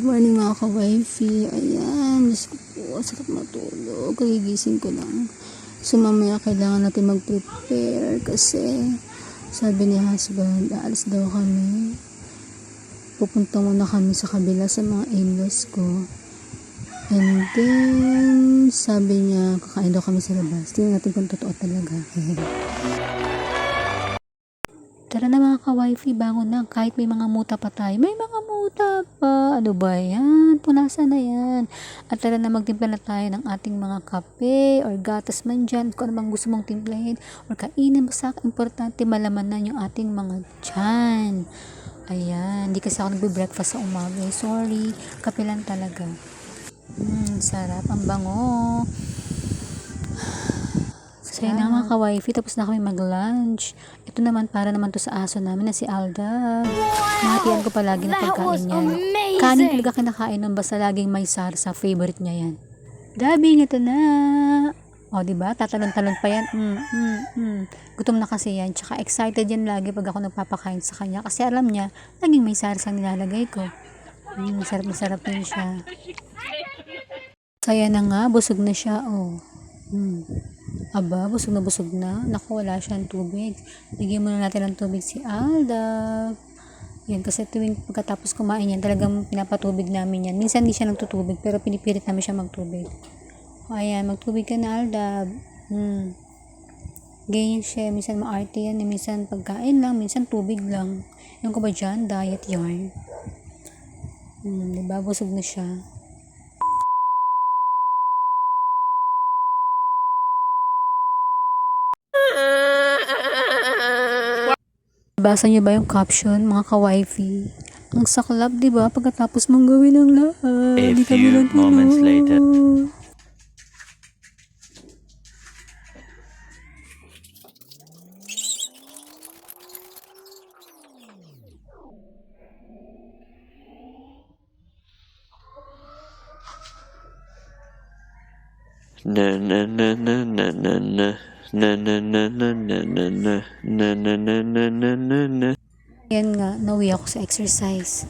Good morning mga ka-wifey. Ayan, Diyos ko po, sarap matulog. Kagigising ko lang. So mamaya kailangan natin mag-prepare kasi sabi ni husband, aalis daw kami. Pupunta muna kami sa kabila sa mga in-laws ko. And then, sabi niya, kakain daw kami sa labas. Tingnan natin kung totoo talaga. Tara na mga ka-wifey, bangon na. Kahit may mga muta pa tayo. May mga muta pa. Ano ba yan? Punasan na yan. At tara na magtimpla na tayo ng ating mga kape or gatas man dyan. Kung ano bang gusto mong timplahin or kainin. Basta importante malamanan yung ating mga tiyan. Ayan. Hindi kasi ako nagbe-breakfast sa umaga. Sorry. Kape lang talaga. Sarap. Ang bango. So yun na mga ka-wifey, tapos na kami mag-lunch. Ito naman, para naman to sa aso namin na si Alda. Mahatian ko palagi na pagkain niya. Kanin talaga kinakain nun, basta laging may sarsa. Favorite niya yan. Dabing, ito na. O, diba? Tatalon-talon pa yan. Gutom na kasi yan. Tsaka excited yan lagi pag ako nagpapakain sa kanya. Kasi alam niya, laging may sarsa nilalagay ko. Sarap na sarap din siya. Saya na nga, busog na siya. Oh. Aba, busog na. Naku, wala siyang tubig. Bigyan muna natin ng tubig si Alda. Yan, kasi tuwing pagkatapos kumain yan, talagang pinapatubig namin yan. Minsan hindi siya nagtutubig, pero pinipilit namin siya magtubig. O, ayan, magtubig ka na, Alda. Ganyan siya. Minsan maarte yan. Minsan pagkain lang, minsan tubig lang. Yung ko ba dyan? Diet yarn. Diba? Busog na siya. Basa niyo ba yung caption, mga ka-wifey? Ang saklap, di ba? Pagkatapos mong gawin ang lahat. A few moments later. Na na na na na na na. Na na na na na na na na na na na na na. Yan nga, nauwi ako sa exercise.